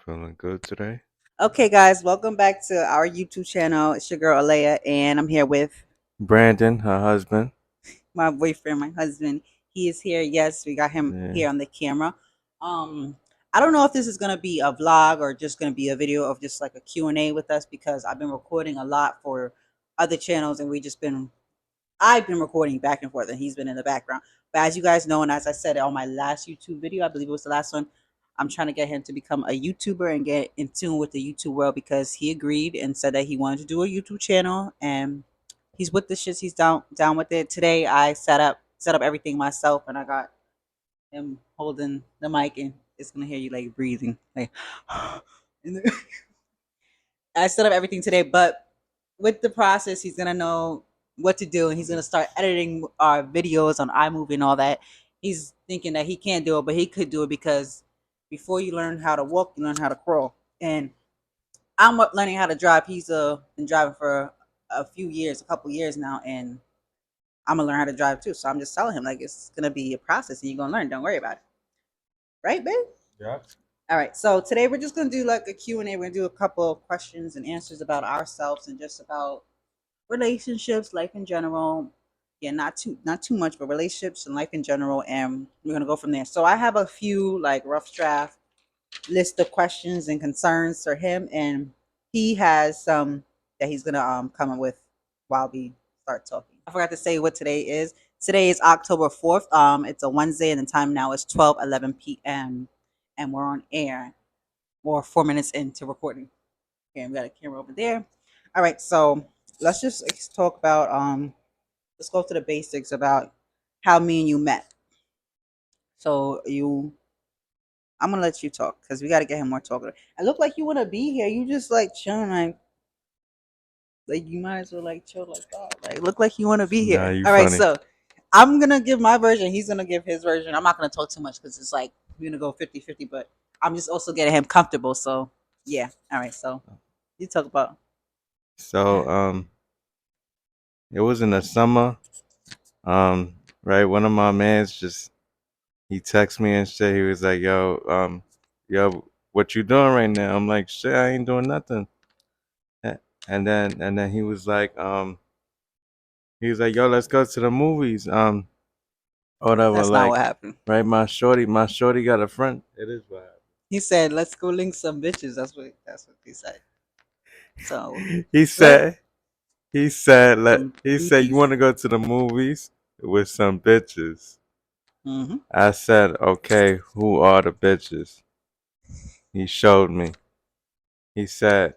Feeling good today? Okay, guys, welcome back to our YouTube channel. It's your girl Alea, and I'm here with Brandon, her husband. my boyfriend, my husband. He is here. Yes, we got him Yeah. here on the camera. Um, I don't know if this is gonna be a vlog or just gonna be a video of just like a Q&A with us because I've been recording a lot for other channels, and I've been recording back and forth, and he's been in the background. But as you guys know, and as I said on my last YouTube video, I believe it was the last one, I'm trying to get him to become a YouTuber and get in tune with the YouTube world because he agreed and said that he wanted to do a YouTube channel, and he's with the shits. He's down with it. Today, I set up everything myself, and I got him holding the mic, and it's gonna hear you like breathing, like. I set up everything today, but with the process, he's gonna know what to do, and he's gonna start editing our videos on iMovie and all that. He's thinking that he can't do it, but he could do it because before you learn how to walk, you learn how to crawl. And I'm learning how to drive. He's been driving for a few years, a couple years now, and I'm gonna learn how to drive too. So I'm just telling him like it's gonna be a process, and you're gonna learn. Don't worry about it, right, babe? Yeah. All right, so today we're just gonna do like a Q&A. We're gonna do a couple of questions and answers about ourselves and just about relationships, life in general. Yeah, not too much, but relationships and life in general, and we're gonna go from there. So I have a few like rough draft list of questions and concerns for him, and he has some that he's gonna come up with while we start talking. I forgot to say what today is. Today is October 4th. It's a Wednesday, and the time now is 12:11 p.m. and we're on air. We're 4 minutes into recording. Okay, we got a camera over there. All right, so let's talk about let's go to the basics about how me and you met. So I'm gonna let you talk because we got to get him more talking. I look like you want to be here. You just like chilling, like you might as well like chill like that. Like look like you want to be Nah, here. you All right, funny. so I'm gonna give my version. He's gonna give his version. I'm not gonna talk too much because it's like we're gonna go 50-50, but I'm just also getting him comfortable. So yeah. All right, so you talk about. So, it was in the summer. Right. One of my mans he texted me and shit. He was like, yo, what you doing right now? I'm like, shit, I ain't doing nothing. And then he was like, yo, let's go to the movies. Whatever, That's not like, what happened. right, my shorty got a friend. It is what He said, "Let's go link some bitches." That's what he said. So happened. He let said He said, some he said, you booties. want to go to the movies with some bitches? Hmm. I said, okay, who are the bitches? He showed me. He said,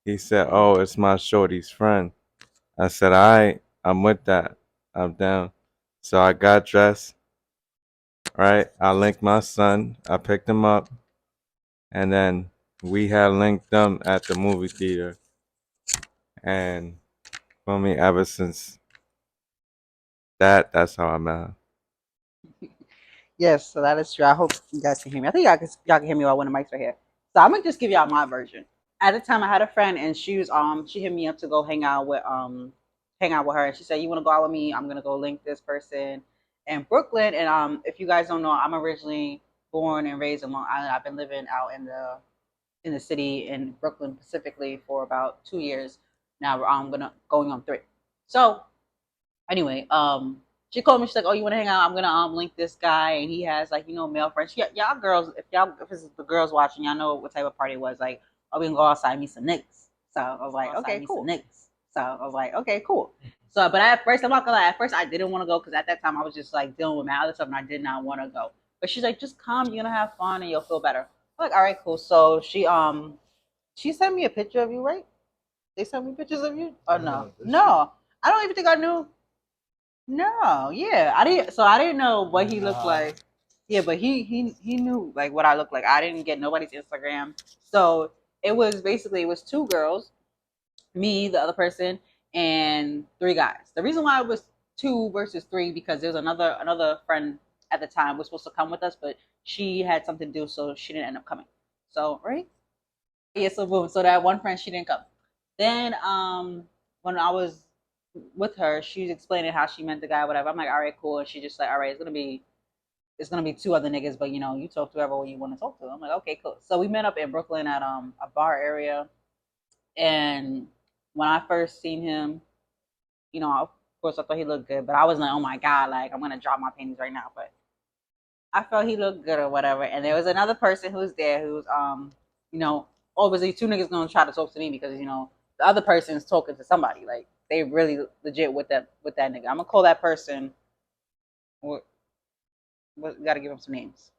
oh, it's my shorty's friend. I said, all right, I'm with that. I'm down. So I got dressed, right? I linked my son. I picked him up, and then we had linked them at the movie theater. And for me, ever since that's how I met her. Yes, so that is true. I hope you guys can hear me. I think y'all can hear me while one of the mics right here. So I'm gonna just give y'all my version. At the time, I had a friend, and she hit me up to go hang out with her, and she said, "You want to go out with me? I'm gonna go link this person in Brooklyn." And if you guys don't know, I'm originally born and raised in Long Island. I've been living out in the city in Brooklyn specifically for about 2 years now. I'm gonna going on three. So anyway, she called me. She's like, "Oh, you want to hang out? I'm gonna link this guy, and he has like male friends. Y'all girls, if it's the girls watching, y'all know what type of party it was. Like, oh, we can go outside and meet some niggas." So I was like, "Okay, cool." So, but at first, I'm not gonna lie. At first, I didn't want to go because at that time I was just like dealing with my other stuff, and I did not want to go. But she's like, "Just come. You're gonna have fun, and you'll feel better." I'm like, "All right, cool." So she sent me a picture of you, right? They sent me pictures of you, or no? No, I don't even think I knew. No, yeah, I didn't. So I didn't know what he looked like. Yeah, but he knew like what I looked like. I didn't get nobody's Instagram, so it was two girls, me, the other person, and three guys. The reason why it was two versus three because there's another friend at the time was supposed to come with us, but she had something to do, so she didn't end up coming. So right, yeah. So boom. So that one friend she didn't come. Then when I was with her, she was explaining how she met the guy, whatever. I'm like, all right, cool. And she just like, all right, it's gonna be it's gonna be two other niggas, but you talk to whoever you want to talk to. I'm like, okay, cool. So we met up in Brooklyn at a bar area, and when I first seen him, of course I thought he looked good, but I was like, oh my god, like I'm gonna drop my panties right now. But I felt he looked good or whatever. And there was another person who was there who's you know, obviously two niggas gonna try to talk to me because the other person's talking to somebody. Like they really legit with that nigga. I'm gonna call that person. What gotta give him some names.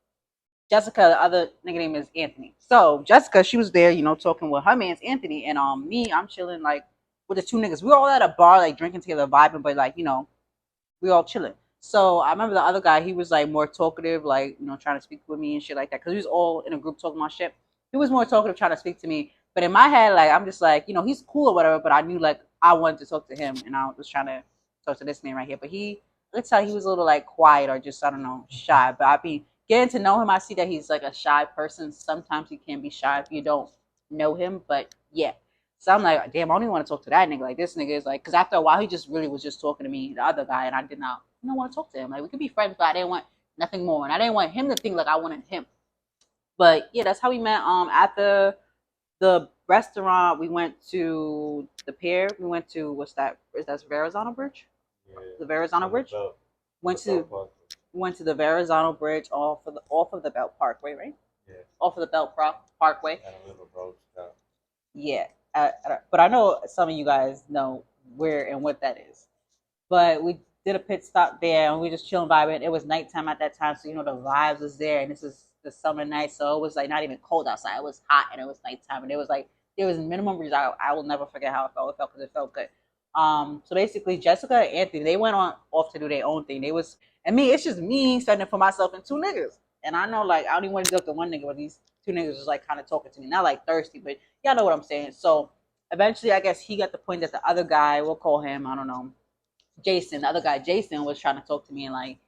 Jessica, the other nigga name is Anthony. So Jessica, she was there, talking with her man's Anthony, and me, I'm chilling like with the two niggas. We were all at a bar, like drinking together, vibing, but like we all chilling. So I remember the other guy, he was like more talkative, like trying to speak with me and shit like that, because we was all in a group talking about shit. He was more talkative, trying to speak to me. But in my head, like I'm just like, he's cool or whatever. But I knew like I wanted to talk to him, and I was trying to talk to this man right here. But let's tell he was a little like quiet or just I don't know shy. But I be getting to know him, I see that he's like a shy person. Sometimes he can be shy if you don't know him. But yeah, so I'm like, damn, I don't even want to talk to that nigga. Like this nigga is like, because after a while, he just really was just talking to me, the other guy, and I did not, want to talk to him. Like we could be friends, but I didn't want nothing more, and I didn't want him to think like I wanted him. But yeah, that's how we met. At the restaurant, we went to the pier. We went to what's that? Is that Verrazano Bridge? Yeah, the Verrazano Bridge. Went to went to the Verrazano Bridge off of the Belt Parkway, right? Yeah. Off of the Parkway. Yeah, but I know some of you guys know where and what that is. But we did a pit stop there and we just chilling vibing. It was nighttime at that time, so the vibes was there, and this is the summer night, so it was like not even cold outside. It was hot and it was nighttime, and it was like there was minimum breeze. I will never forget how it felt. It felt because it felt good. So basically, Jessica and Anthony they went on off to do their own thing. They was and me. It's just me standing for myself and two niggas. And I know like I don't even want to go to one nigga, but these two niggas was like kind of talking to me, not like thirsty, but y'all know what I'm saying. So eventually, I guess he got the point that the other guy, we'll call him, I don't know, Jason, the other guy, Jason, was trying to talk to me and like,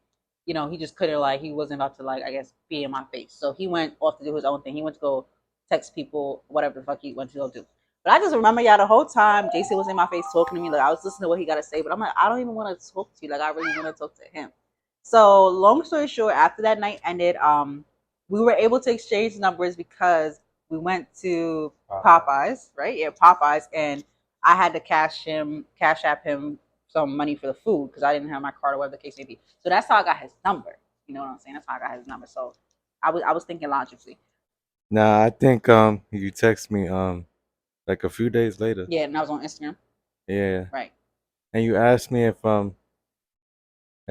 he just couldn't like he wasn't about to like I guess be in my face. So he went off to do his own thing. He went to go text people, whatever the fuck he went to go do. But I just remember y'all the whole time Jason was in my face talking to me. Like I was listening to what he gotta say, but I'm like, I don't even want to talk to you. Like I really want to talk to him. So long story short, after that night ended, we were able to exchange numbers because we went to Popeyes, right? Yeah, Popeyes, and I had to cash app him some money for the food because I didn't have my card or whatever the case may be. So that's how I got his number. You know what I'm saying? That's how I got his number. So I was thinking logically. Nah, I think you text me like a few days later. Yeah, and I was on Instagram. Yeah. Right. And you asked me if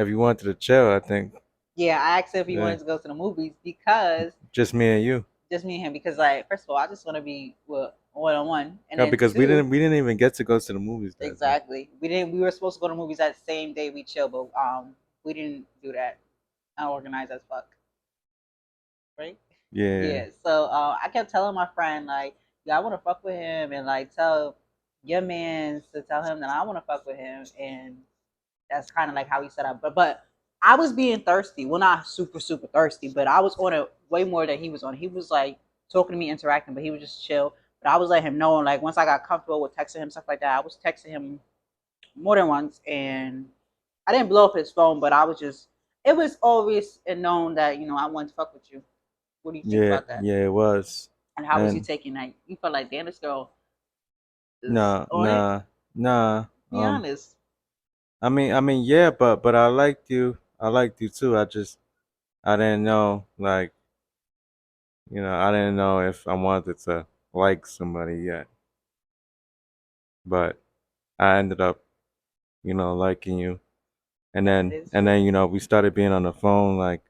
you wanted to chill, I think. Yeah, I asked him if he Yeah. wanted to go to the movies because Just me and you. just me and him. Because like, first of all, I just want to be with one on one, and No, then because we two, didn't even get to go to the movies that day. exactly. We didn't. We were supposed to go to movies that same day we chill, but we didn't do that. Unorganized as fuck, right? Yeah. Yeah. So I kept telling my friend like, yeah, I want to fuck with him, and like tell your man to tell him that I want to fuck with him, and that's kind of like how he set up. But I was being thirsty. Well, not super super thirsty, but I was on it way more than he was on. He was like talking to me, interacting, but he was just chill. But I was letting him know, and like once I got comfortable with texting him stuff like that, I was texting him more than once, and I didn't blow up his phone, but I was just. It was always known that I wanted to fuck with you. What do you think Yeah, about that? yeah, it was. And how was you And taking that? You felt like, damn, this girl is nah, on it. nah. Be honest. I mean, yeah, but I liked you. I liked you too. I didn't know, like, I didn't know if I wanted to like somebody yet. But I ended up, liking you. And That then, is and true. then, we started being on the phone like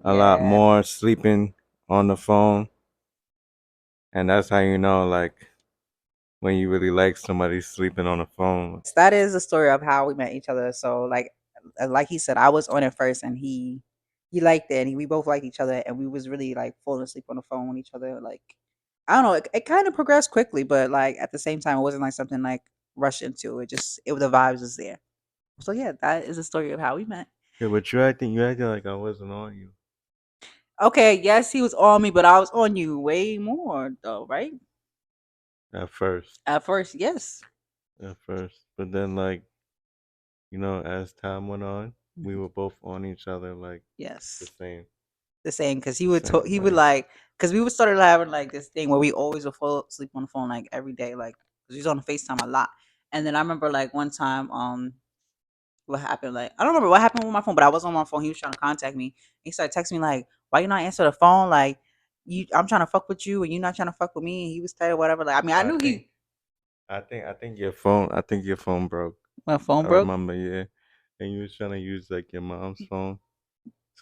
a lot Yeah. more, sleeping on the phone. And that's how like, when you really like somebody sleeping on the phone. That is the story of how we met each other. So like he said, I was on it first, and he liked it, and we both liked each other, and we was really like falling asleep on the phone with each other. Like I don't know, it kind of progressed quickly, but like at the same time, it wasn't like something like rushed into. It the vibes was there. So yeah, that is the story of how we met. Yeah, but you acting like I wasn't on you Okay, yes, he was on me, but I was on you way more though, right? at first. At first, yes. At first. But then, like, as time went on. we Mhm. were both on each other like the Yes. same The same, because he the would same he would way. like, because we would started having like this thing where we always would fall asleep on the phone like every day, like because he's on FaceTime a lot. And then I remember like one time, what happened? Like I don't remember what happened with my phone, but I was on my phone. He was trying to contact me. He started texting me like, "Why you not answer the phone? Like I'm trying to fuck with you, and you not trying to fuck with me." And he was tired, whatever. Like I mean, I I knew think he I think your phone broke. my phone I broke. remember, yeah. And you was trying to use like your mom's phone.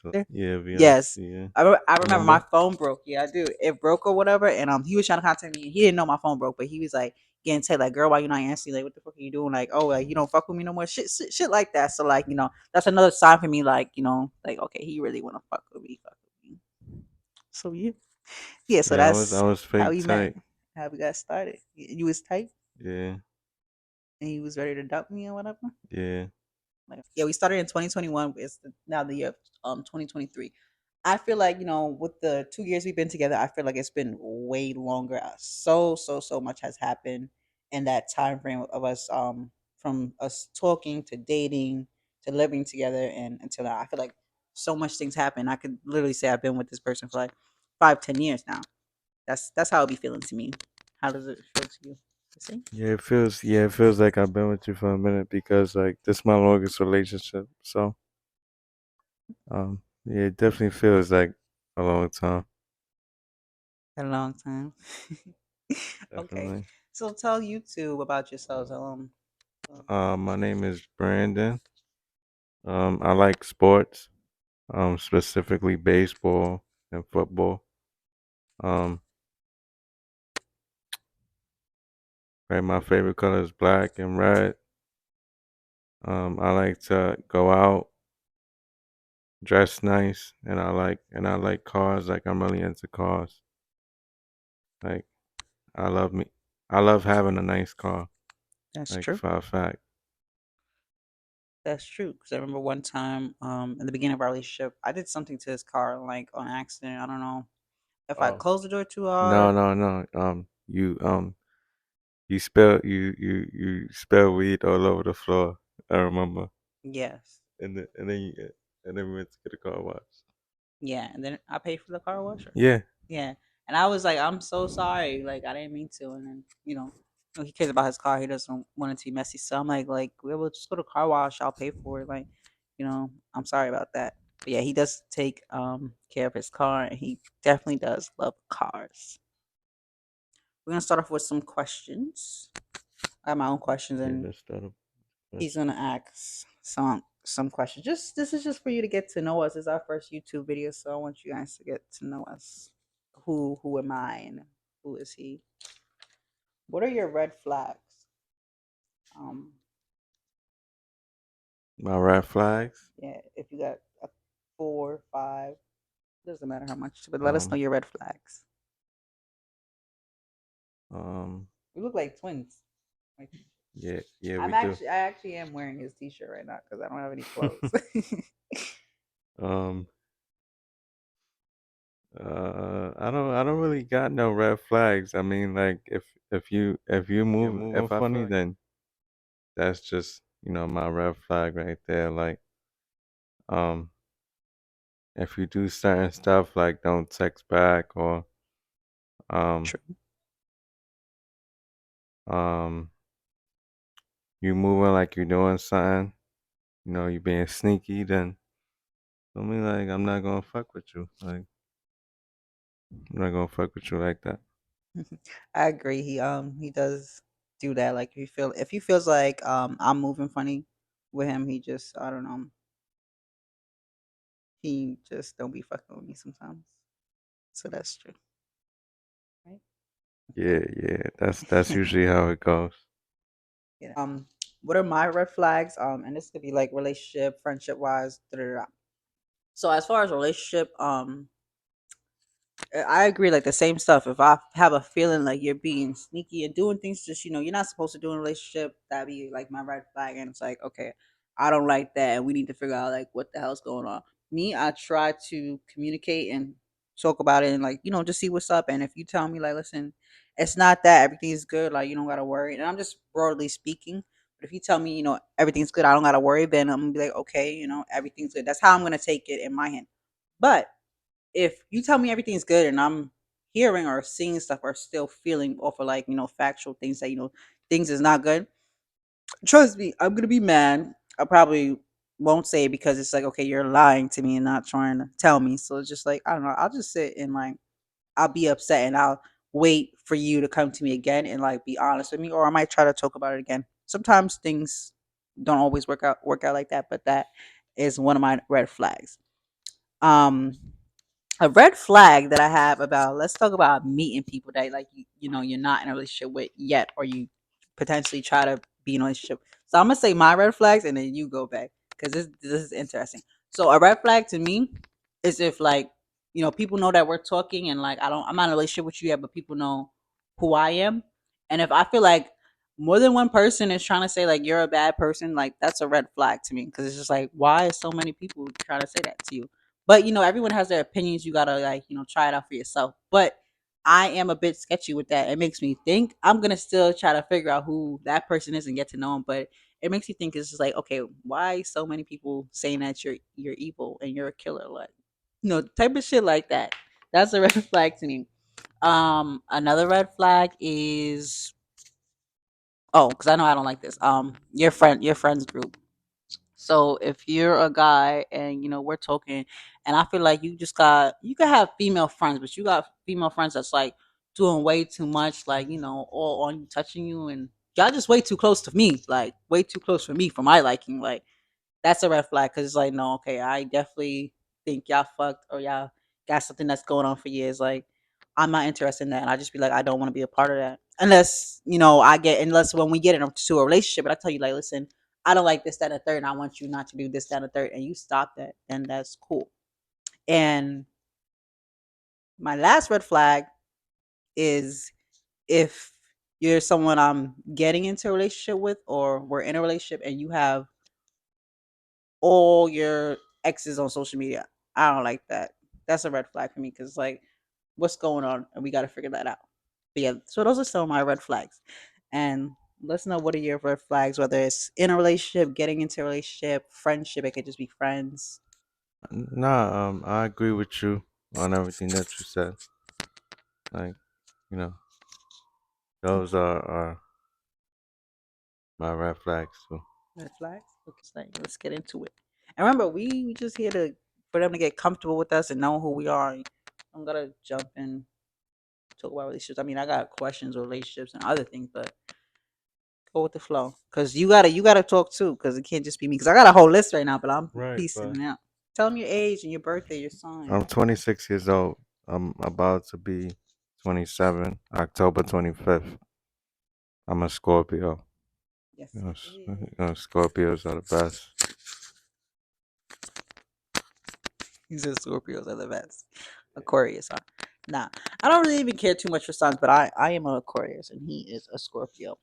So There? yeah, be honest, Yes. yeah. I remember my Remember? phone broke. Yeah, I do. It broke or whatever, and he was trying to contact me. He didn't know my phone broke, but he was like getting text like, "Girl, why you not answering? Like, what the fuck are you doing? Like, oh, like you don't fuck with me no more. Shit like that." So like, that's another sign for me. Like, like okay, he really want to fuck with me. Fuck with me. So yeah, yeah. So Yeah, I that's was how fake we met, tight. how we got started. You was tight, Yeah, and he was ready to dump me or whatever. yeah, Yeah, we started in 2021. It's now the year of 2023. I feel like, with the 2 years we've been together, I feel like it's been way longer. So much has happened in that time frame of us, from us talking to dating to living together and until now. I feel like so much things happen. I could literally say I've been with this person for like 5, 10 years now. That's how it be feeling to me. How does it feel to you? The same? it feels like I've been with you for a minute because like this is my longest relationship. So yeah, it definitely feels like a long time. A long time. Okay. Definitely. So tell YouTube about yourselves. My name is Brandon. I like sports, specifically baseball and football. Um, right, my favorite color is black and red. I like to go out, dress nice, and I like cars. Like I'm really into cars. Like I love me, I love having a nice car. That's Like true. for a fact. That's true. Because I remember one time, in the beginning of our relationship, I did something to his car, like on accident. I don't know if I Oh closed the door too no hard. no no. You spell weed all over the floor. I remember. Yes. And then we went to get a car wash. Yeah. And then I paid for the car washer. Yeah, Yeah. And I was like, I'm so sorry. Like, I didn't mean to. And then, he cares about his car. He doesn't want it to be messy. So I'm like, we'll just go to car wash. I'll pay for it. Like, I'm sorry about that. But yeah, he does take care of his car, and he definitely does love cars. We're gonna start off with some questions. I have my own questions, yeah. and Let's start a he's question. gonna ask some questions. Just this is just for you to get to know us. It's our first YouTube video, so I want you guys to get to know us. Who am I and who is he? What are your red flags? Um, My red flags. yeah, if you got a 4, 5, doesn't matter how much, but let us know Um, your red flags. um, We look like twins. Like, yeah, yeah, we I'm do. actually, I actually am wearing his T-shirt right now because I don't have any clothes. um, I don't really got no red flags. I mean, like, if you moving funny, then that's just my red flag right there. Like, um, if you do certain stuff like don't text back or um True. um you moving like you're doing something, you being sneaky, then I mean, like, I'm not gonna fuck with you. Like, I'm not gonna fuck with you like that. I agree. He does do that. Like if he feels like I'm moving funny with him, he just I don't know. He just don't be fucking with me sometimes. So that's true. Right? Yeah, yeah. That's usually how it goes. What are my red flags? And this could be like relationship, friendship wise. Da, da, da. So as far as relationship, I agree, like the same stuff. If I have a feeling like you're being sneaky and doing things just you're not supposed to do in a relationship, that'd be like my red flag. And it's like, okay, I don't like that, and we need to figure out like what the hell's going on. Me, I try to communicate and talk about it, and like just see what's up. And if you tell me like, listen, it's not that everything is good, like you don't gotta worry. And I'm just broadly speaking, But if you tell me, everything's good, I don't gotta worry, then I'm gonna be like, okay, everything's good. That's how I'm gonna take it in my hand. But if you tell me everything's good and I'm hearing or seeing stuff or still feeling off of like, factual things that, things is not good, trust me, I'm gonna be mad. I probably won't say it because it's like, okay, you're lying to me and not trying to tell me. So it's just like, I don't know, I'll just sit and like I'll be upset and I'll wait for you to come to me again and like be honest with me, or I might try to talk about it again. Sometimes things don't always work out like that, but that is one of my red flags. Um, a red flag that I have about, let's talk about meeting people that like you're not in a relationship with yet, or you potentially try to be in a relationship. So I'm gonna say my red flags and then you go back because this is interesting. So a red flag to me is if like people know that we're talking and like I'm not in a relationship with you yet, but people know who I am, and if I feel like more than one person is trying to say like you're a bad person, like that's a red flag to me because it's just like why is so many people trying to say that to you? But everyone has their opinions. You gotta like try it out for yourself. But I am a bit sketchy with that. It makes me think. I'm gonna still try to figure out who that person is and get to know him. But it makes you think. It's just like, okay, why so many people saying that you're evil and you're a killer? Like, type of shit like that. That's a red flag to me. Another red flag is, oh, because I know I don't like this. Your friends group. So if you're a guy and we're talking, and I feel like you can have female friends, but you got female friends that's like doing way too much, like all on you, touching you, and y'all just way too close to me, like way too close for me for my liking. Like that's a red flag because it's like, no, okay, I definitely think y'all fucked or y'all got something that's going on for years. Like, I'm not interested in that. And I just be like, I don't want to be a part of that. Unless, unless when we get into a relationship and I tell you, like, listen, I don't like this, that, and the third, and I want you not to do this, that, and the third, and you stop that, then that's cool. And my last red flag is if you're someone I'm getting into a relationship with or we're in a relationship and you have all your exes on social media. I don't like that. That's a red flag for me because like, what's going on, and we got to figure that out. But yeah, so those are some of my red flags, and let's know what are your red flags. Whether it's in a relationship, getting into a relationship, friendship, it could just be friends. Nah, I agree with you on everything that you said. Like, you know, those are my red flags too. Red flags. Okay, so let's get into it. And remember, we just here to for them to get comfortable with us and know who we are. I'm gonna jump in talk about relationships. I mean, I got questions with relationships and other things, but go with the flow. Cause you gotta talk too. Cause it can't just be me. Cause I got a whole list right now, but I'm Right, piecing but it out. Tell them your age and your birthday, your sign. I'm 26 years old. I'm about to be 27, October 25th. I'm a Scorpio. Yes, it is. Scorpios are the best. He says Scorpios are the best. Aquarius, huh? Nah, I don't really even care too much for signs, but I am an Aquarius and he is a Scorpio.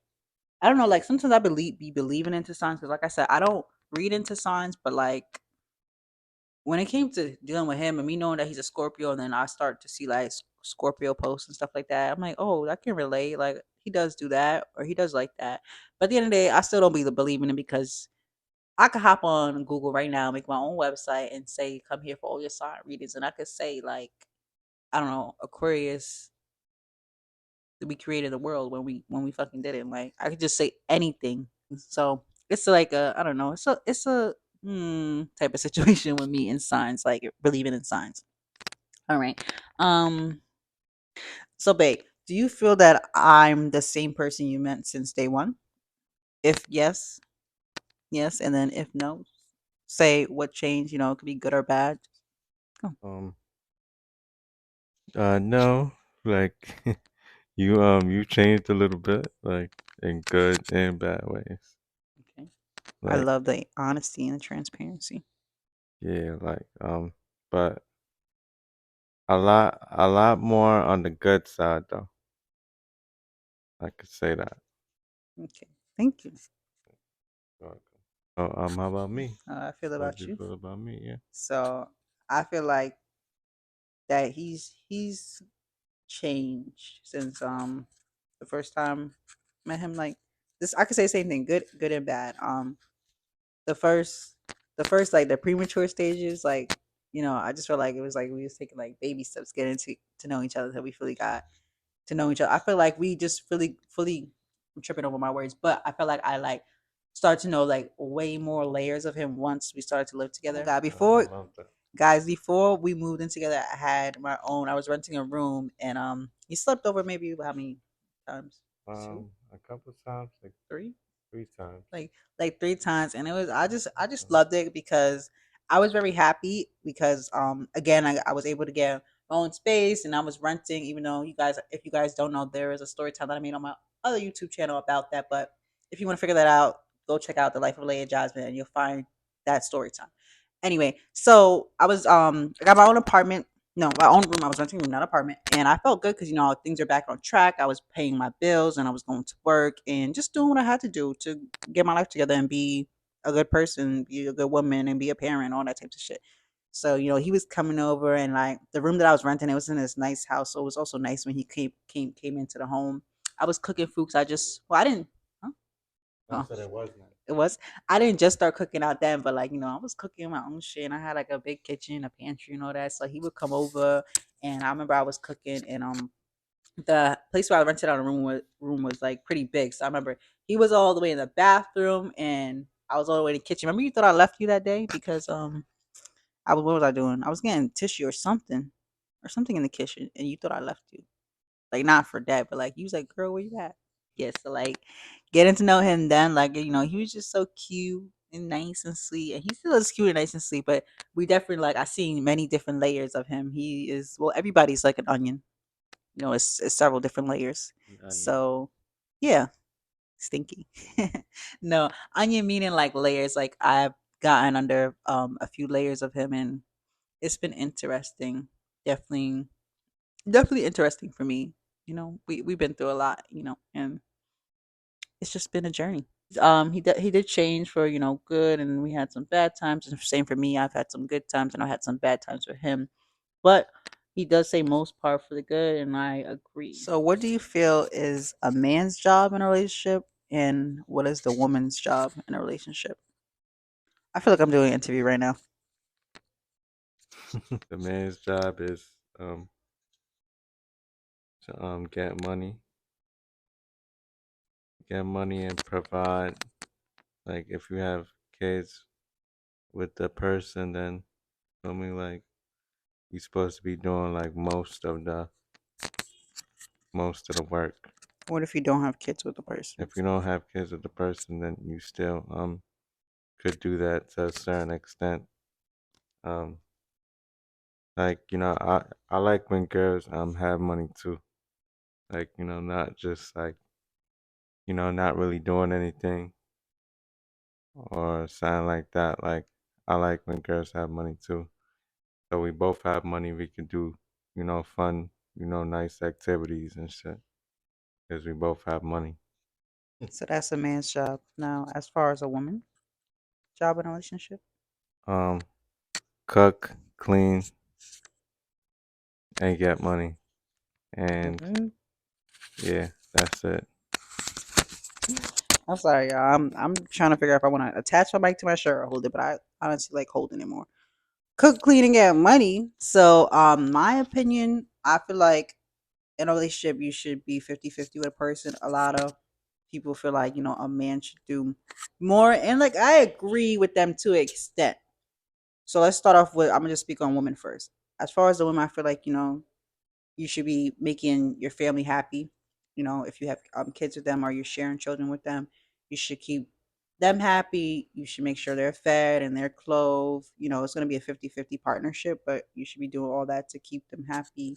I don't know, like sometimes I be believing into signs because, like I said, I don't read into signs, but like when it came to dealing with him and me knowing that he's a Scorpio, and then I start to see like Scorpio posts and stuff like that, I'm like, oh, I can relate. Like he does do that, or he does like that. But at the end of the day, I still don't be believing him because I could hop on Google right now, make my own website, and say, "Come here for all your sign readings," and I could say like, I don't know, Aquarius, that we created the world when we fucking did it. Like I could just say anything. So it's like a, I don't know, it's a type of situation with me in signs, like believing in signs. All right. Um. So, babe, do you feel that I'm the same person you met since day one? If yes, yes, and then if no, say what changed. It could be good or bad. Oh, Um, no, like you changed a little bit, like in good and bad ways. okay. I Like, love the honesty and the transparency. yeah, like but a lot more on the good side though. I could say that. Okay. Thank you. You're welcome. Oh, how about me? I feel What did about you you. feel about me? Yeah. So I feel like that he's changed since the first time met him. Like this I could say the same thing, good and bad. The first the first like the premature stages, like, I just felt like it was like we was taking like baby steps getting to know each other until we fully got to know each other. I feel like we just fully I'm tripping over my words, but I feel like I like start to know like way more layers of him once we started to live together. God, I before love that. guys, before we moved in together, I had my own. I was renting a room, and he slept over maybe how many times? Two, A couple times, like three, 3 times. like 3 times, and it was I just loved it because I was very happy because again I was able to get my own space and I was renting, even though if you guys don't know, there is a story time that I made on my other YouTube channel about that. But if you want to figure that out, go check out the Life of Leia Jasmine and you'll find that story time. Anyway, so I got my own apartment. No, my own room. I was renting a room, not an apartment, and I felt good because things are back on track. I was paying my bills and I was going to work and just doing what I had to do to get my life together and be a good person, be a good woman, and be a parent, all that types of shit. So he was coming over, and like the room that I was renting, it was in this nice house, so it was also nice when he came into the home. I was cooking food 'cause I didn't. Huh? I Oh, said it wasn't. it was. I didn't just start cooking out then, but like I was cooking my own shit, and I had like a big kitchen, a pantry, and all that. So he would come over, and I remember I was cooking, and the place where I rented out a room was like pretty big. So I remember he was all the way in the bathroom, and I was all the way in the kitchen. Remember you thought I left you that day because what was I doing? I was getting tissue or something in the kitchen, and you thought I left you. Like not for that, but like you was like, "Girl, where you at?" Yeah, so like getting to know him then, like he was just so cute and nice and sweet, and he still is cute and nice and sweet. But we definitely like I seen many different layers of him. He is well, everybody's like an onion. It's several different layers. An onion. So yeah, stinky. No, onion meaning like layers. Like I've gotten under a few layers of him, and it's been interesting. Definitely definitely interesting for me. We've been through a lot, and it's just been a journey. He did change for good, and we had some bad times, and same for me. I've had some good times, and I had some bad times with him. But he does say most part for the good, and I agree. So, what do you feel is a man's job in a relationship, and what is the woman's job in a relationship? I feel like I'm doing an interview right now. The man's job is to get money and provide. Like if you have kids with the person, then feel me like you're supposed to be doing like most of the work. What if you don't have kids with the person? If you don't have kids with the person, then you still could do that to a certain extent. Um, like I like when girls have money too. Like not just like not really doing anything or something like that. Like I like when girls have money too. So we both have money. We could do fun, nice activities and shit because we both have money. So that's a man's job. Now, as far as a woman job in a relationship, Um, cook, clean, and get money. And Mhm. yeah, that's it. I'm sorry, y'all. I'm trying to figure out if I want to attach my mic to my shirt or hold it, but I honestly like holding it more. Cook, clean, and get money. So, my opinion, I feel like in a relationship, you should be 50-50 with a person. A lot of people feel like, a man should do more. And like, I agree with them to an extent. So let's start off with, I'm going to just speak on women first. As far as the women, I feel like, you should be making your family happy. If you have kids with them or you're sharing children with them, you should keep them happy. You should make sure they're fed and they're clothed. It's going to be a 50-50 partnership, but you should be doing all that to keep them happy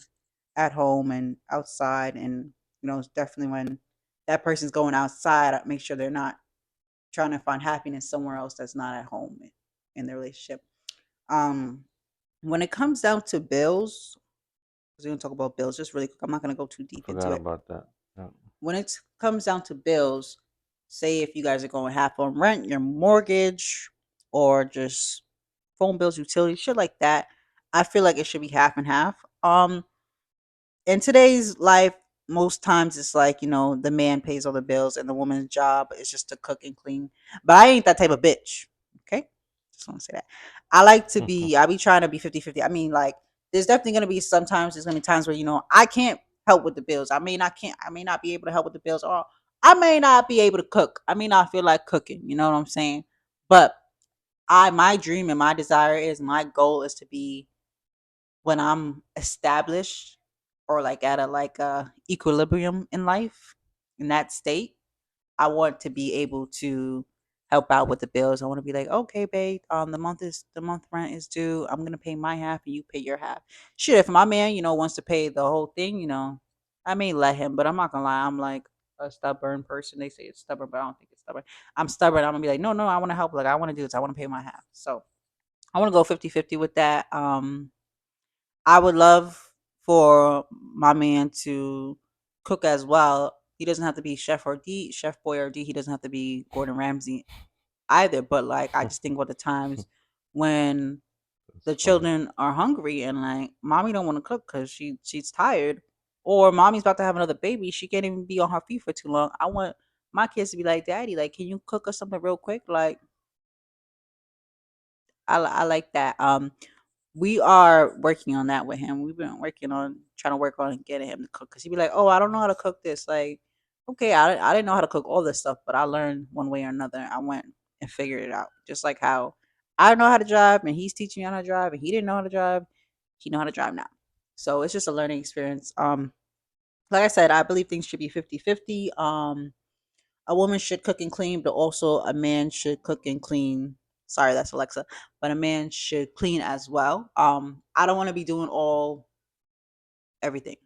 at home and outside. And, it's definitely when that person's going outside, make sure they're not trying to find happiness somewhere else that's not at home in their relationship. Um, when it comes down to bills, because we're gonna talk about bills just really quick. I'm not gonna go too I deep into forgot it. about that. Yeah. When it comes down to bills, say if you guys are going half on rent, your mortgage, or just phone bills, utilities, shit like that, I feel like it should be half and half. In today's life, most times it's like, the man pays all the bills and the woman's job is just to cook and clean. But I ain't that type of bitch. Okay? Just want to say that. I be trying to be 50-50. I mean, like, there's definitely going to be sometimes, there's going to be times where, I can't help with the bills. I may not be able to help with the bills, or I may not be able to cook. I may not feel like cooking. You know what I'm saying? But my dream and my desire is, my goal is to be, when I'm established, or like at a equilibrium in life, in that state, I want to be able to help out with the bills. I want to be like, okay, babe, the month rent is due. I'm gonna pay my half and you pay your half. Shit, if my man, wants to pay the whole thing, I may let him, but I'm not gonna lie, I'm like a stubborn person. They say it's stubborn, but I don't think it's stubborn. I'm stubborn. I'm gonna be like, no, no, I want to help. Like, I want to do this. I want to pay my half. So I want to go 50-50 with that. I would love for my man to cook as well. He doesn't have to be Chef Boyardee. He doesn't have to be Gordon Ramsay either. But like, I just think about the times when That's the funny. children are hungry and like, mommy don't want to cook because she's tired, or mommy's about to have another baby. She can't even be on her feet for too long. I want my kids to be like, daddy, like, can you cook us something real quick? Like, I like that. We are working on that with him. We've been working on trying to work on getting him to cook, because he'd be like, "Oh, I don't know how to cook this." Like, okay, I didn't know how to cook all this stuff, but I learned one way or another. I went and figured it out. Just like how I don't know how to drive, and he's teaching me how to drive, and he didn't know how to drive. He know how to drive now. So it's just a learning experience. Like I said, I believe things should be 50-50. A woman should cook and clean, but also a man should cook and clean. Sorry, that's Alexa. But a man should clean as well. I don't want to be doing all everything.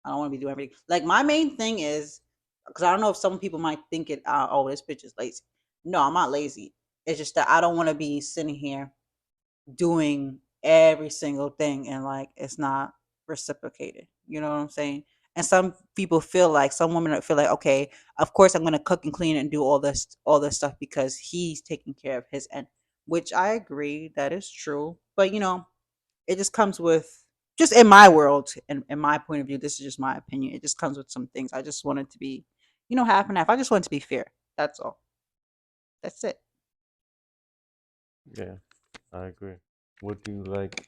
I don't want to be doing everything. Like, my main thing is, because I don't know if some people might think it. Oh, this bitch is lazy. No, I'm not lazy. It's just that I don't want to be sitting here doing every single thing and like it's not reciprocated. You know what I'm saying? And some people feel like, some women feel like, okay, of course I'm gonna cook and clean and do all this stuff because he's taking care of his end. Which I agree, that is true. But it just comes with, just in my world and in my point of view, this is just my opinion. It just comes with some things. I just want it to be, half and half. I just want it to be fair. That's all. That's it. Yeah, I agree. What do you like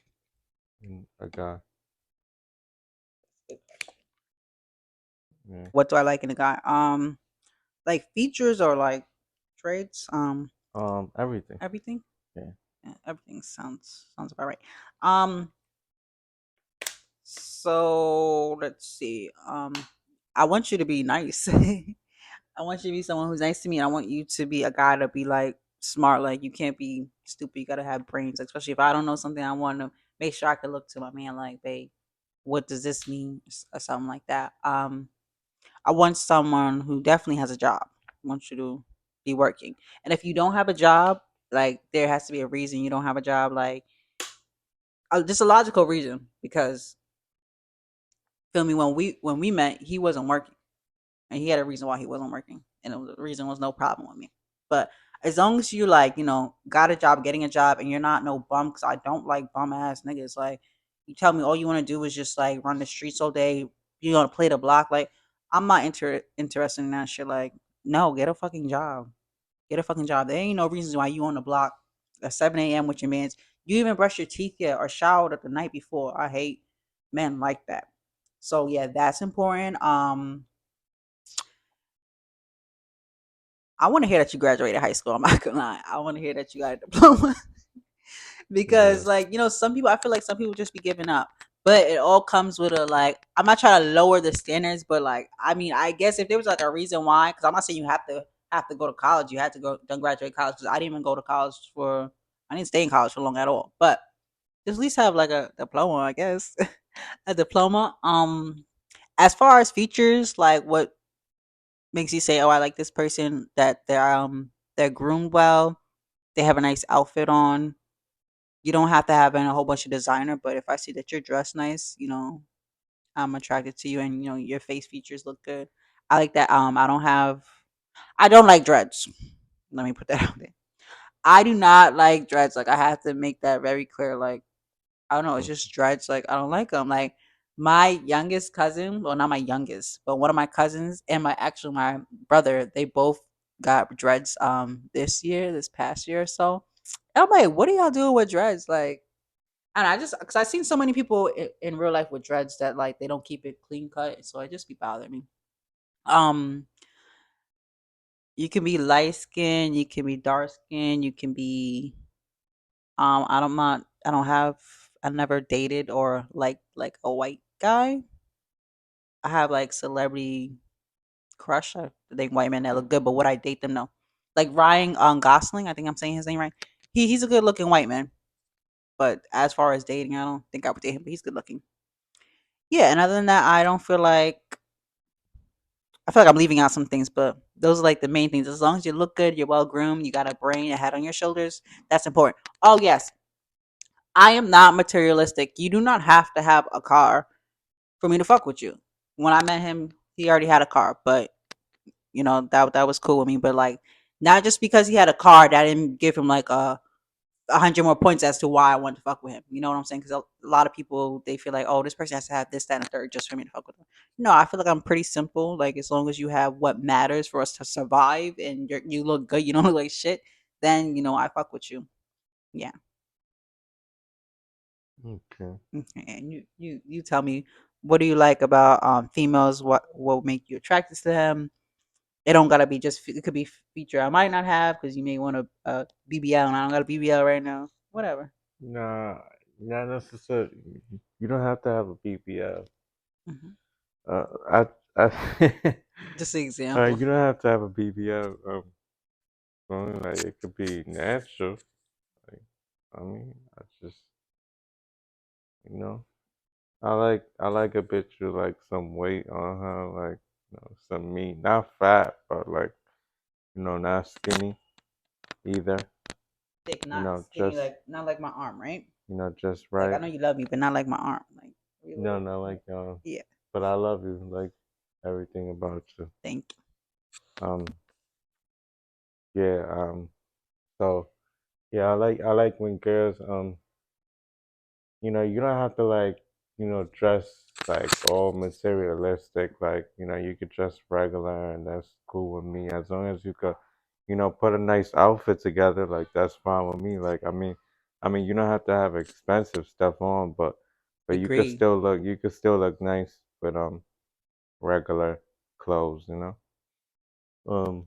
in a guy? Yeah. What do I like in a guy? Like features or like traits? Everything. Everything. Yeah. Yeah, everything sounds about right. Um, so let's see. I want you to be nice. I want you to be someone who's nice to me. And I want you to be a guy to be like smart. Like, you can't be stupid. You gotta have brains. Especially if I don't know something, I want to make sure I can look to my man like, babe, what does this mean, or something like that. I want someone who definitely has a job. I want you to be working. And if you don't have a job, like, there has to be a reason you don't have a job. Like, just a logical reason. Because, feel me, when we met, he wasn't working, and he had a reason why he wasn't working, and the reason was no problem with me. But as long as you, like, got a job, getting a job, and you're not no bum, because I don't like bum ass niggas. Like, you tell me all you want to do is just like run the streets all day, you want to play the block. Like, I'm not interested in that shit. Like, no, get a fucking job. Get a fucking job. There ain't no reasons why you on the block at 7 a.m. with your mans. You even brush your teeth yet or showered the night before. I hate men like that. So yeah, that's important. I want to hear that you graduated high school. I'm not gonna lie. I want to hear that you got a diploma. Yeah. Because, like, some people, I feel like some people just be giving up. But it all comes with a, like, I'm not trying to lower the standards, but like, I mean, I guess if there was like a reason why, because I'm not saying you have to go to college. You had to go done graduate college, because I didn't even go to college for, I didn't stay in college for long at all. But just at least have like a diploma, I guess. A diploma. As far as features, like, what makes you say, oh, I like this person, that they're groomed well, they have a nice outfit on. You don't have to have in a whole bunch of designer, but if I see that you're dressed nice, I'm attracted to you, and your face features look good. I like that. I don't like dreads. Let me put that out there. I do not like dreads. Like, I have to make that very clear. Like, I don't know, it's Mm. just dreads. Like, I don't like them. Like, My youngest cousin, well, not my youngest, but one of my cousins and my brother, they both got dreads this past year or so. I'm like, what are y'all doing with dreads? Like, and I just because I've seen so many people in real life with dreads that like they don't keep it clean cut, so it just be bothering me. Um, you can be light skinned, you can be dark skinned, you can be I don't have I never dated or like a white guy. I have like celebrity crush. I think white men that look good, but would I date them? No. Like Ryan Gosling, I think I'm saying his name right. He's a good looking white man, but as far as dating, I don't think I would date him. But he's good looking. Yeah, and other than that, I feel like I'm leaving out some things, but those are like the main things. As long as you look good, you're well groomed, you got a brain, a head on your shoulders, that's important. Oh yes, I am not materialistic. You do not have to have a car for me to fuck with you. When I met him, he already had a car, but that was cool with me. But like, not just because he had a car, that didn't give him like a hundred more points as to why I wanted to fuck with him. You know what I'm saying? Because a lot of people they feel like, oh, this person has to have this, that, and a third just for me to fuck with them. No, I feel like I'm pretty simple. Like as long as you have what matters for us to survive and you look good, you don't look like shit, then I fuck with you. Yeah. Okay. Okay. And you tell me, what do you like about females? What make you attracted to them? It don't gotta be just. It could be feature I might not have because you may want a BBL and I don't got a BBL right now. Whatever. Nah, not necessarily. You don't have to have a BBL. Hmm. I Just an example. you don't have to have a BBL. Only like it could be natural. Like, I mean, I just you know, I like a bitch with like some weight on her, like some meat, not fat, but like not skinny either. Thick, You not know, skinny, just like not like my arm, right? just Like I right. know you love me, but not like my arm. Like we No, little. not like Yeah. but I love you, like everything about you. Thank you. Um, yeah. So yeah, I like when girls you don't have to like, dress like all materialistic. Like, you could dress regular and that's cool with me. As long as you could, put a nice outfit together, like that's fine with me. Like, I mean, you don't have to have expensive stuff on, but Agree. you could still look nice with regular clothes. Um,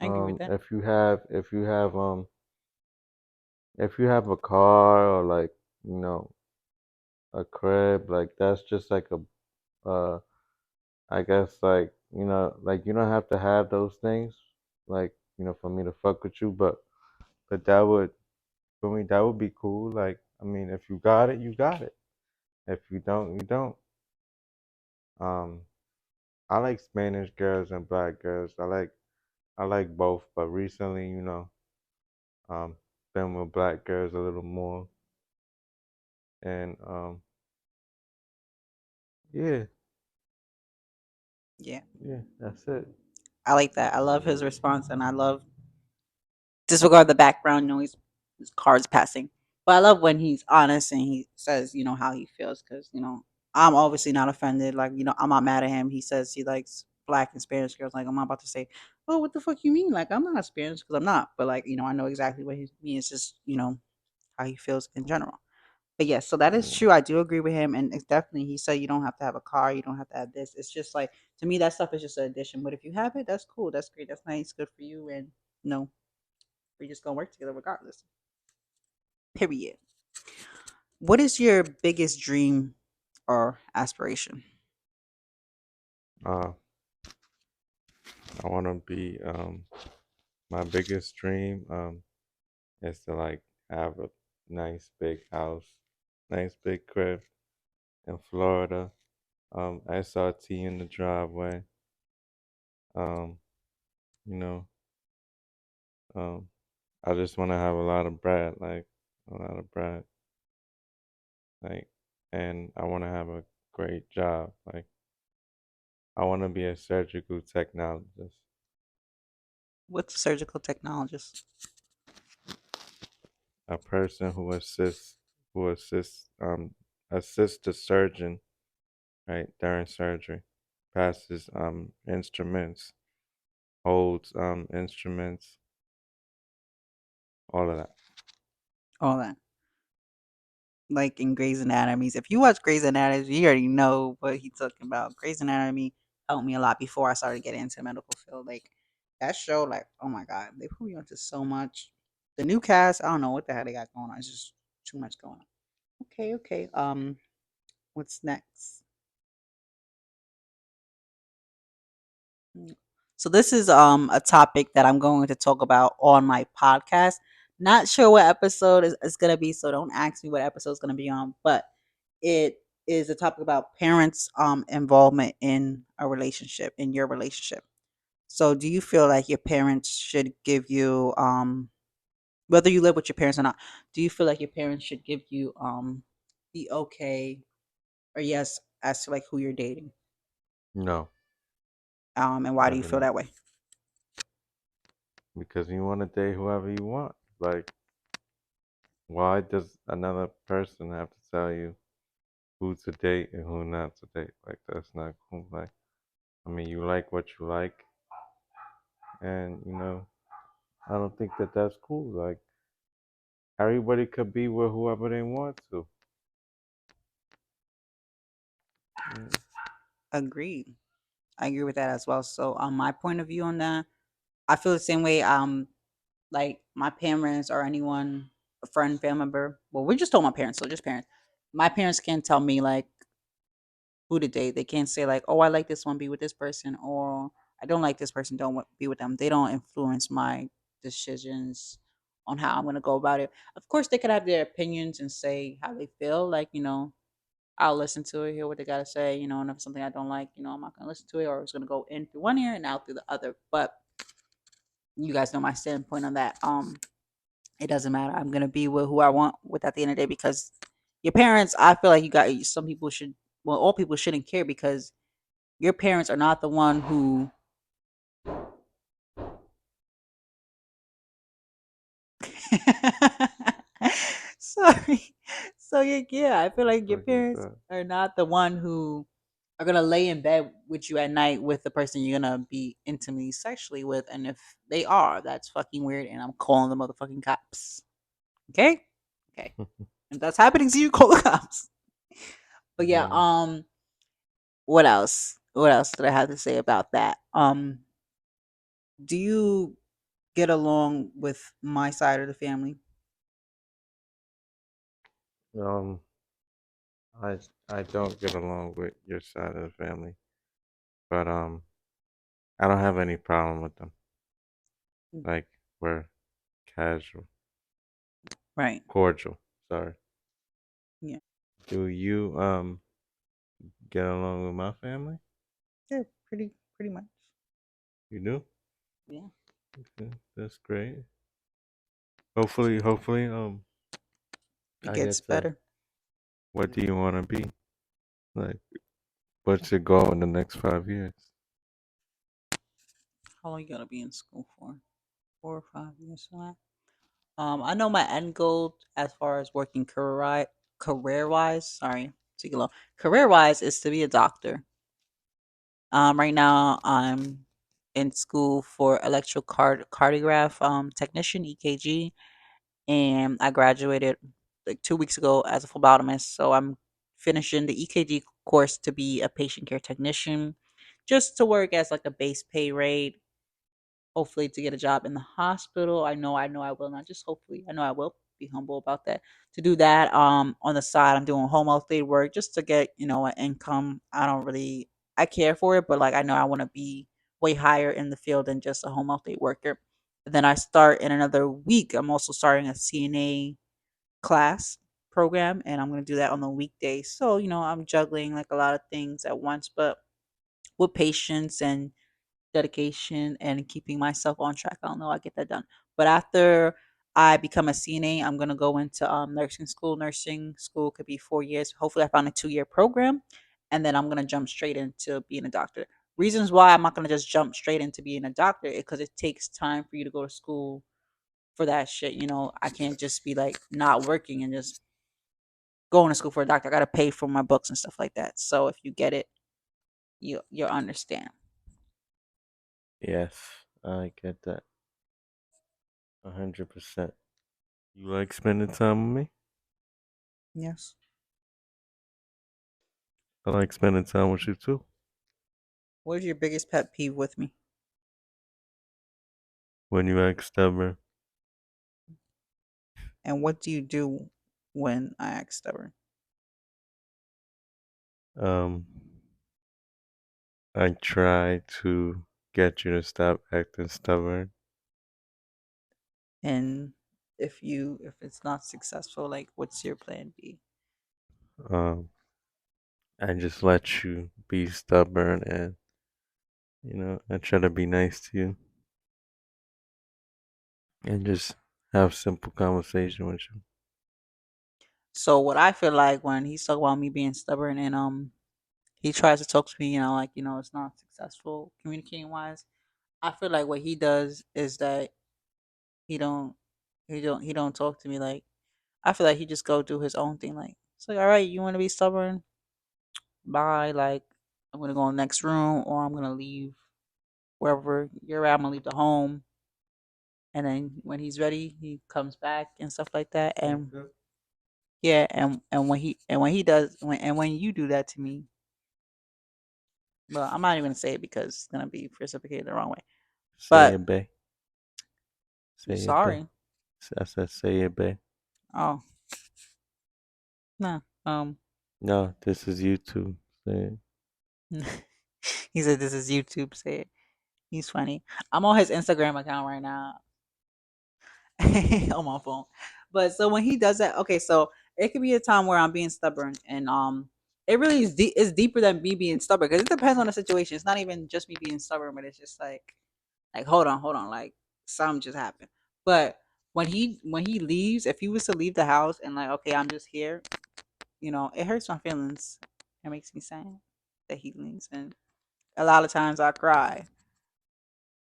I agree with that. if you have a car or like, you know, a crib, like that's just like uh I guess like you don't have to have those things, like, for me to fuck with you, but that would for me that would be cool. Like, I mean, if you got it, you got it. If you don't, you don't. Um, I like Spanish girls and black girls. I like both, but recently, um, been with black girls a little more, and yeah, Yeah. yeah, that's it. I like that. I love his response and I love disregard the background noise, his cars passing. But I love when he's honest and he says, how he feels because, I'm obviously not offended. Like, I'm not mad at him. He says he likes black and Spanish girls. Like, I'm not about to say, oh, what the fuck you mean? Like, I'm not Spanish because I'm not. But, like, I know exactly what he means. It's just, how he feels in general. But yes, so that is Mm. true. I do agree with him. And it's definitely, he said you don't have to have a car. You don't have to have this. It's just like, to me, that stuff is just an addition. But if you have it, that's cool. That's great. That's nice. Good for you. And, no, we're just going to work together regardless. Period. What is your biggest dream or aspiration? Uh, I want to be my biggest dream is to like have a nice big house, nice big crib in Florida. SRT in the driveway. Um, you know, um, I just want to have a lot of bread, like a lot of bread, like, and I want to have a great job. Like, I want to be a surgical technologist. What's a surgical technologist? A person who assists the surgeon, right, during surgery, passes instruments, holds instruments, all of that. All that. Like in Grey's Anatomy. If you watch Grey's Anatomy, you already know what he's talking about. Grey's Anatomy helped me a lot before I started getting into the medical field. Like that show, like, oh my god, they put me onto so much. The new cast, I don't know what the hell they got going on. It's just too much going on. Okay, okay. What's next? Mm. So this is a topic that I'm going to talk about on my podcast. Not sure what episode is gonna be, so don't ask me what episode is gonna be on, but it is a topic about parents involvement in a relationship, in your relationship. So do you feel like your parents should give you whether you live with your parents or not, do you feel like your parents should give you the okay or yes as to like who you're dating? No, And why do you never feel not. that way? Because you want to date whoever you want. Like, why does another person have to tell you who to date and who not to date? Like, that's not cool. Like, I mean, you like what you like, and I don't think that that's cool. Like, everybody could be with whoever they want to. Mm. Agreed. I agree with that as well. So on my point of view on that, I feel the same way. Like my parents or anyone, a friend, family member. Well, we're just talking about parents, so just parents. My parents can't tell me like who to date. They can't say like, "Oh, I like this one, be with this person," or "I don't like this person, don't be with them." They don't influence my decisions on how I'm gonna go about it. Of course, they could have their opinions and say how they feel. Like I'll listen to it, hear what they gotta say. And if it's something I don't like, I'm not gonna listen to it, or it's gonna go in through one ear and out through the other. But you guys know my standpoint on that. It doesn't matter. I'm gonna be with who I want with at the end of the day because your parents. I feel like you got some people should. Well, all people shouldn't care because your parents are not the one who. Sorry. So yeah, I feel like your Like you parents said. are not the one who are gonna lay in bed with you at night with the person you're gonna be intimately sexually with, and if they are, that's fucking weird, and I'm calling the motherfucking cops. Okay, okay. If that's happening to you, call the cops. But yeah, Yeah. what else? What else did I have to say about that? Do you get along with my side of the family? Um, I I don't get along with your side of the family, but I don't have any problem with them. Mm. Like, we're casual, Right. cordial. Sorry. Yeah. Do you get along with my family? Yeah. Pretty much. You do? Yeah. Okay, that's great. Hopefully, It I gets get to. better. What do you want to be? Like, what's your goal in the next 5 years? How long you gonna be in school for? 4 or 5 years for that? I know my end goal as far as working career wise. Sorry, take it low. Career wise is to be a doctor. Right now I'm in school for electrocardiograph technician (EKG), and I graduated like 2 weeks ago as a phlebotomist. So I'm finishing the EKG course to be a patient care technician, just to work as like a base pay rate. Hopefully, to get a job in the hospital. I know, I will. Not just hopefully, I know I will. Be humble about that. To do that, on the side, I'm doing home health aid work just to get an income. I care for it, but like I know I want to be way higher in the field than just a home health aid worker. And then I start in another week. I'm also starting a CNA class program, and I'm going to do that on the weekdays. So I'm juggling like a lot of things at once, but with patience and dedication and keeping myself on track. I don't know, I get that done. But after I become a CNA, I'm gonna go into nursing school. Nursing school could be 4 years. Hopefully, I found a 2 year program, and then I'm gonna jump straight into being a doctor. Reasons why I'm not gonna just jump straight into being a doctor is because it takes time for you to go to school for that shit. I can't just be like not working and just going to school for a doctor. I gotta pay for my books and stuff like that. So if you get it, you'll understand. Yes, I get that 100%. You like spending time with me? Yes. I like spending time with you too. What is your biggest pet peeve with me? When you act stubborn, And what do you do when I act stubborn? um, I try to get you to stop acting stubborn. And if it's not successful, like what's your plan B? Um, I just let you be stubborn and, I try to be nice to you and just have simple conversation with you. So what I feel like when he's talking about me being stubborn and he tries to talk to me, like it's not successful communicating wise. I feel like what he does is that he don't he don't talk to me like I feel like he just go do his own thing. Like it's like, all right, you want to be stubborn? Bye. Like I'm gonna go in the next room, or I'm gonna leave wherever you're at. I'm gonna leave the home, and then when he's ready, he comes back and stuff like that. And yeah, and when he does when you do that to me, well, I'm not even gonna say it because it's gonna be reciprocated the wrong way. Say But it, bae. I'm Say it, bae. sorry. I said, say it, bae. Oh no. No, this is YouTube. Say it. He said this is YouTube. Say it. He's funny. I'm on his Instagram account right now. On my phone. But so when he does that, okay, so it could be a time where I'm being stubborn, and it really is it's deeper than me being stubborn because it depends on the situation. It's not even just me being stubborn, but it's just like hold on, like something just happened. But when he leaves, if he was to leave the house and like, okay, I'm just here, it hurts my feelings. It makes me sad that he leaves, and a lot of times I cry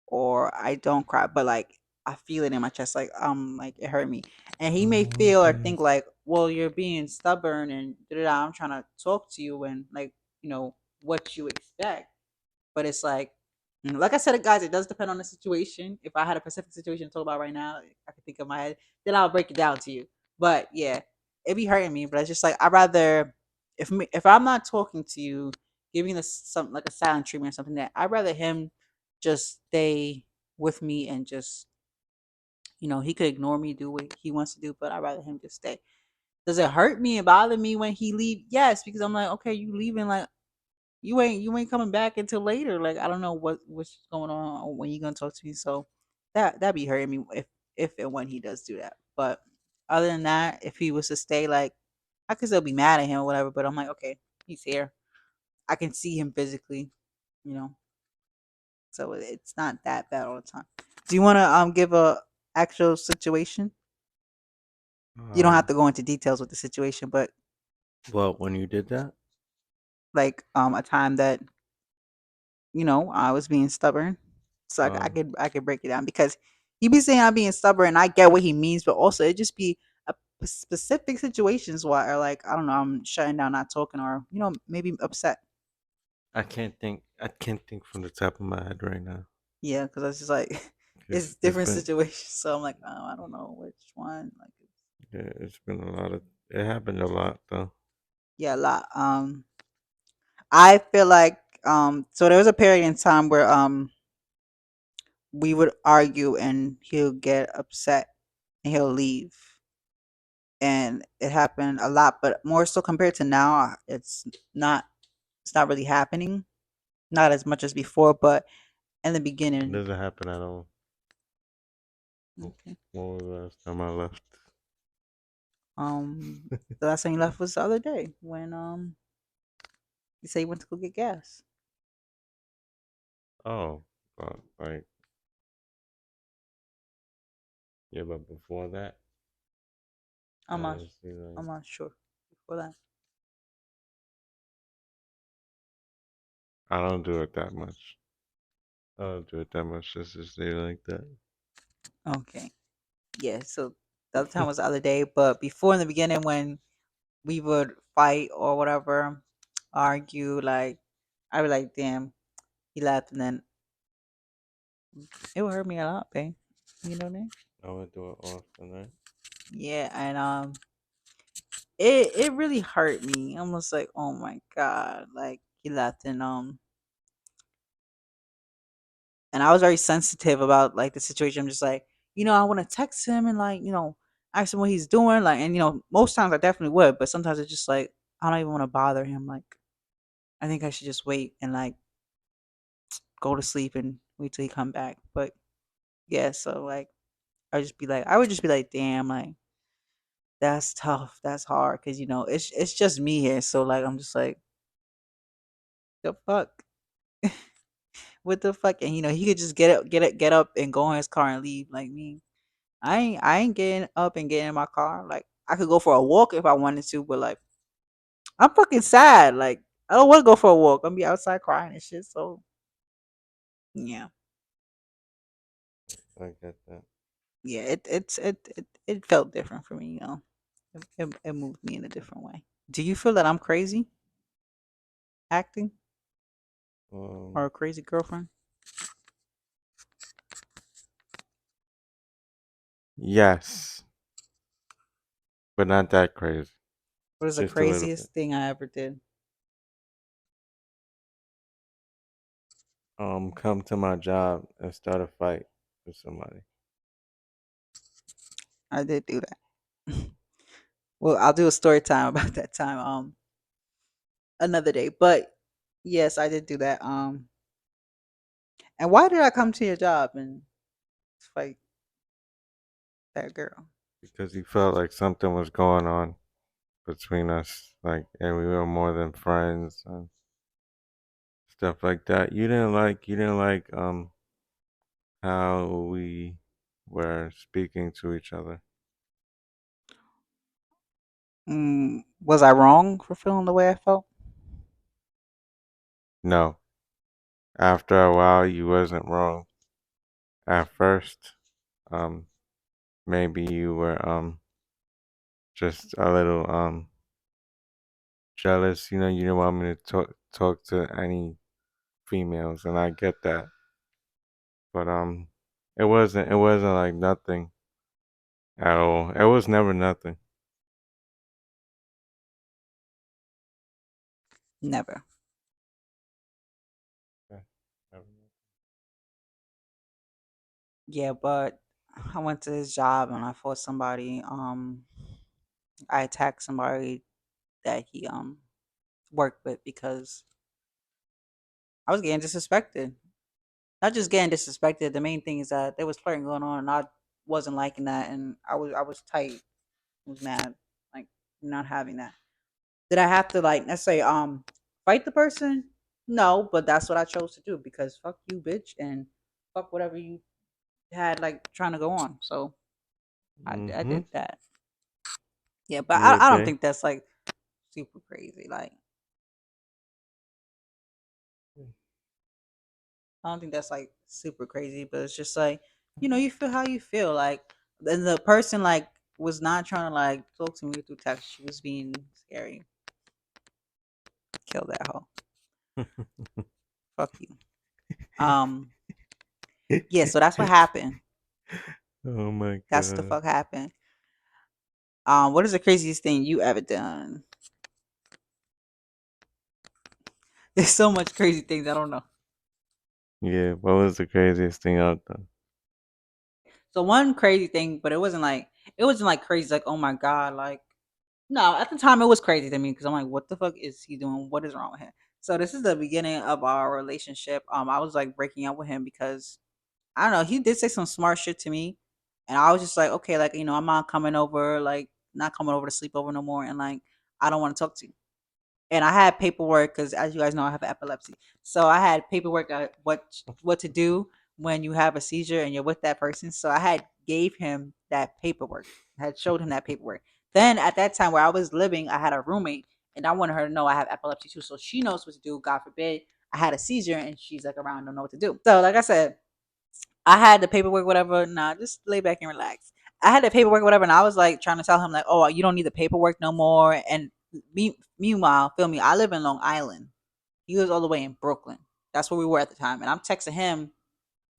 or I don't cry, but like I feel it in my chest, like it hurt me. And he may Oh, feel or babe. think like, well, you're being stubborn and da-da-da, I'm trying to talk to you and like, what you expect. But it's like I said, guys, it does depend on the situation. If I had a specific situation to talk about right now, I could think of my head, then I'll break it down to you. But yeah, it be hurting me. But it's just like I rather if I'm not talking to you, giving this some like a silent treatment or something that I'd rather him just stay with me and just he could ignore me, do what he wants to do, but I'd rather him just stay. Does it hurt me and bother me when he leave? Yes, because I'm like, okay, you leaving like you ain't coming back until later. Like I don't know what's going on or when you gonna talk to me. So that be hurting me if and when he does do that. But other than that, if he was to stay, like I could still be mad at him or whatever. But I'm like, okay, he's here. I can see him physically, you know. So it's not that bad all the time. Do you want to give a actual situation? You don't have Um, to go into details with the situation, but well, when you did that, like a time that I was being stubborn. So um, I could break it down because he be saying I'm being stubborn, and I get what he means, but also it just be a specific situations where like I don't know, I'm shutting down, not talking, or maybe upset. I can't think from the top of my head right now. Yeah, because I was just like it's It's different been, situations. So I'm like, oh, I don't know which one. Like, yeah, it's been a lot of, it happened a lot though. yeah, a lot. I feel like so there was a period in time where we would argue and he'll get upset and he'll leave. And it happened a lot, but more so compared to now, not it's not really happening, not as much as before, but in the It beginning. doesn't happen at all. Okay. When was the last time I left? The last time you left was the other day when you say you went to go get gas. Oh, like, yeah, but before that, I'm not honestly, like, I'm not sure before that. I don't do it that much. I don't do it that much just to stay like that. Okay. Yeah, so the other time was the other day, but before in the beginning when we would fight or whatever, argue, like I'd be like, damn, he left, and then it would hurt me a lot, babe. You know what I mean? I would do it often, right? Yeah, and it really hurt me. Almost like, oh my god, like he left, and I was very sensitive about like the situation. I'm just like, I want to text him and like, ask him what he's doing, like, and most times I definitely would, but sometimes it's just like I don't even want to bother him. Like, I think I should just wait and like go to sleep and wait till he come back. But yeah, so like I would just be like, damn, like that's tough, that's hard, because it's just me here. So like I'm just like, the fuck, what the fuck, and he could just get up and go in his car and leave. Like me, I ain't getting up and getting in my car. Like I could go for a walk if I wanted to, but like I'm fucking sad. Like I don't want to go for a walk. I'm be outside crying and shit. So yeah, I get that. yeah, it felt different for me. It moved me in a different way. Do you feel that I'm crazy acting Um, or a crazy girlfriend? yes, but not that crazy. What is the Just a little bit. craziest thing I ever did? Come to my job and start a fight with somebody. I did do that. Well, I'll do a story time about that time another day. But yes, I did do that. And why did I come to your job and fight that girl? Because he felt like something was going on between us, like, and we were more than friends and stuff like that. You didn't like how we were speaking to each other. Was I wrong for feeling the way I felt? No, after a while, you wasn't wrong. At first, um, maybe you were just a little jealous. You know, you didn't want me to talk to any females, and I get that. But it wasn't like nothing at all. It was never nothing. Never. Yeah, never Yeah, but I went to his job and I fought somebody. I attacked somebody that he worked with because I was getting disrespected. Not just getting disrespected. The main thing is that there was flirting going on, and I wasn't liking that, and I was tight. I was mad, like not having that. Did I have to like let's say fight the person? No, but that's what I chose to do because fuck you, bitch, and fuck whatever you had like trying to go on. So I Mm-hmm. did that. Yeah, but You I don't okay? think that's like super crazy. Like I don't think that's like super crazy, but it's just like you feel how you feel. Like and the person like was not trying to like talk to me through text. She was being scary. Kill that hoe. Fuck you. Um. Yeah. So that's what happened. Oh my That's the god. fuck happened. What is the craziest thing you ever done? There's so much crazy things I don't know. Yeah, what was the craziest thing out there? So one crazy thing, but it wasn't like crazy. Like oh my god, like no. At the time, it was crazy to me because I'm like, what the fuck is he doing? What is wrong with him? So this is the beginning of our relationship. I was like breaking up with him because I don't know. He did say some smart shit to me, and I was just like, okay, like I'm not coming over, like not coming over to sleep over no more, and like I don't want to talk to you. And I had paperwork because, as you guys know, I have epilepsy. So I had paperwork what to do when you have a seizure and you're with that person. So I had gave him that paperwork. I had showed him that paperwork. Then at that time where I was living, I had a roommate, and I wanted her to know I have epilepsy too, so she knows what to do. God forbid I had a seizure and she's like around, don't know what to do. So like I said, I had the paperwork, whatever. Nah, just lay back and relax. I had the paperwork, or whatever, and I was like trying to tell him like, "Oh, you don't need the paperwork no more." And meanwhile, feel me, I live in Long Island. He was all the way in Brooklyn. That's where we were at the time, and I'm texting him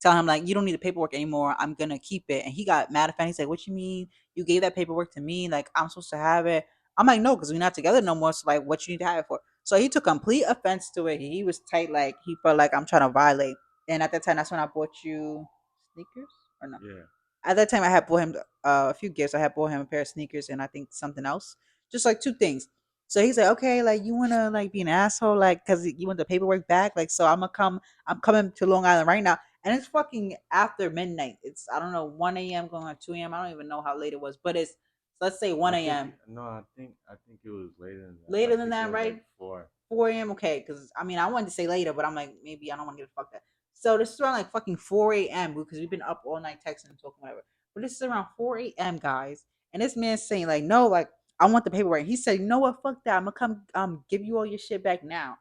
tell him like you don't need the paperwork anymore. I'm gonna keep it. And he got mad at me. He's like, "What you mean? You gave that paperwork to me? Like I'm supposed to have it?" I'm like, "No, because we're not together no more. So like, what you need to have it for?" So he took complete offense to it. He was tight. Like he felt like I'm trying to violate. And at that time, that's when I bought you sneakers or no? Yeah. At that time, I had bought him a few gifts. I had bought him a pair of sneakers and I think something else, just like two things. So he's like, okay, like you wanna like be an asshole, like because you want the paperwork back, like so I'm gonna come. I'm coming to Long Island right now, and it's fucking after midnight. It's I don't know 1 a.m. going on 2 a.m. I don't even know how late it was, but it's let's say I 1 think a.m. no, I think it was later than that. I Later than think it that, was like right? four. 4 a.m. Okay, because I mean I wanted to say later, but I'm like maybe I don't want to get fucked up. So this is around like fucking 4 a.m. because we've been up all night texting and talking whatever. But this is around 4 a.m. guys, and this man's saying like no, like I want the paperwork. He said, you know what, fuck that. I'm gonna come give you all your shit back now.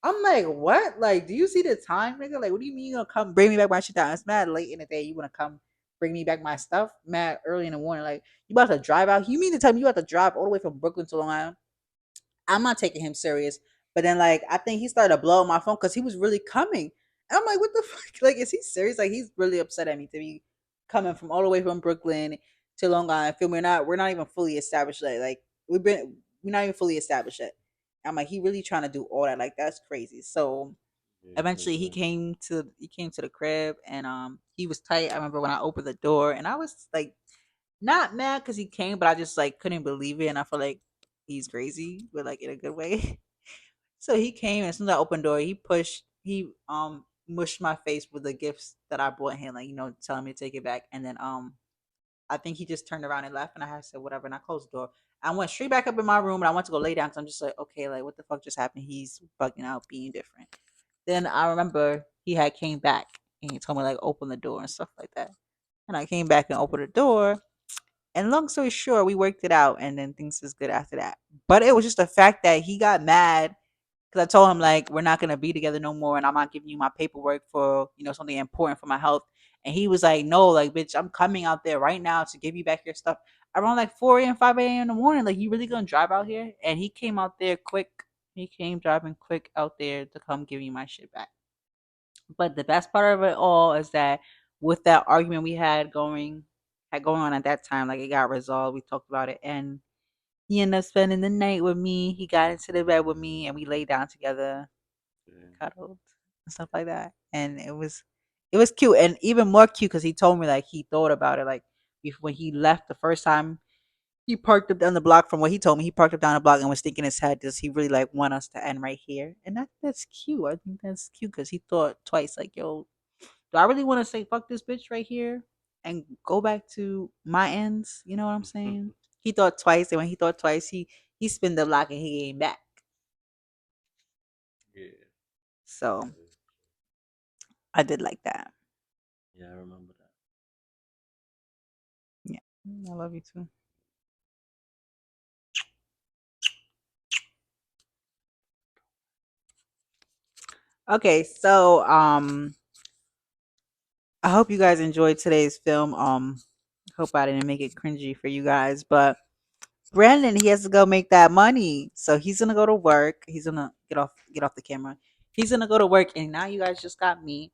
I'm like, what? Like, do you see the time, nigga? Like, what do you mean you gonna come bring me back my shit down? It's mad late in the day. You wanna come bring me back my stuff? Mad early in the morning. Like, you about to drive out? You mean to tell me you about to drive all the way from Brooklyn to Long Island? I'm not taking him serious. But then like I think he started to blow up my phone because he was really coming. And I'm like, what the fuck? Like, is he serious? Like he's really upset at me to be coming from all the way from Brooklyn to Long Island. Feel me? We're not even fully established yet. Like we're not even fully established yet. I'm like, he really trying to do all that. Like that's crazy. So Yeah, eventually cause he came to the crib and he was tight. I remember when I opened the door and I was like not mad because he came, but I just like couldn't believe it, and I feel like he's crazy, but like in a good way. So he came, and as soon as I opened the door, he mushed my face with the gifts that I bought him, like telling me to take it back, and then I think he just turned around and left, and I said whatever, and I closed the door. I went straight back up in my room, and I went to go lay down because I'm just like, okay, like what the fuck just happened? He's bugging out, being different. Then I remember he had came back and he told me like open the door and stuff like that, and I came back and opened the door and long story short, we worked it out, and then things was good after that. But it was just the fact that he got mad because I told him like we're not gonna be together no more, and I'm not giving you my paperwork for something important for my health. And he was like, "No, like bitch, I'm coming out there right now to give you back your stuff around like 4 a.m., 5 a.m. in the morning. Like you really gonna drive out here?" And he came out there quick. He came driving quick out there to come give me my shit back. But the best part of it all is that with that argument we had going on at that time, like it got resolved. We talked about it, and he ended up spending the night with me. He got into the bed with me, and we laid down together, yeah, cuddled, and stuff like that. And it was cute, and even more cute because he told me like he thought about it, like when he left the first time. He parked up down the block from what he told me. He parked up down the block and was thinking in his head, does he really like want us to end right here? And that's cute. I think that's cute because he thought twice, like, yo, do I really want to say fuck this bitch right here and go back to my ends? You know what I'm saying? He thought twice, and when he thought twice, he spun the block and he came back. yeah. So I did like that. Yeah, I remember that. Yeah, I love you too. Okay, so I hope you guys enjoyed today's film. Hope I didn't make it cringy for you guys, but Brandon, he has to go make that money. So he's gonna go to work. He's gonna get off the camera. He's gonna go to work, and now you guys just got me.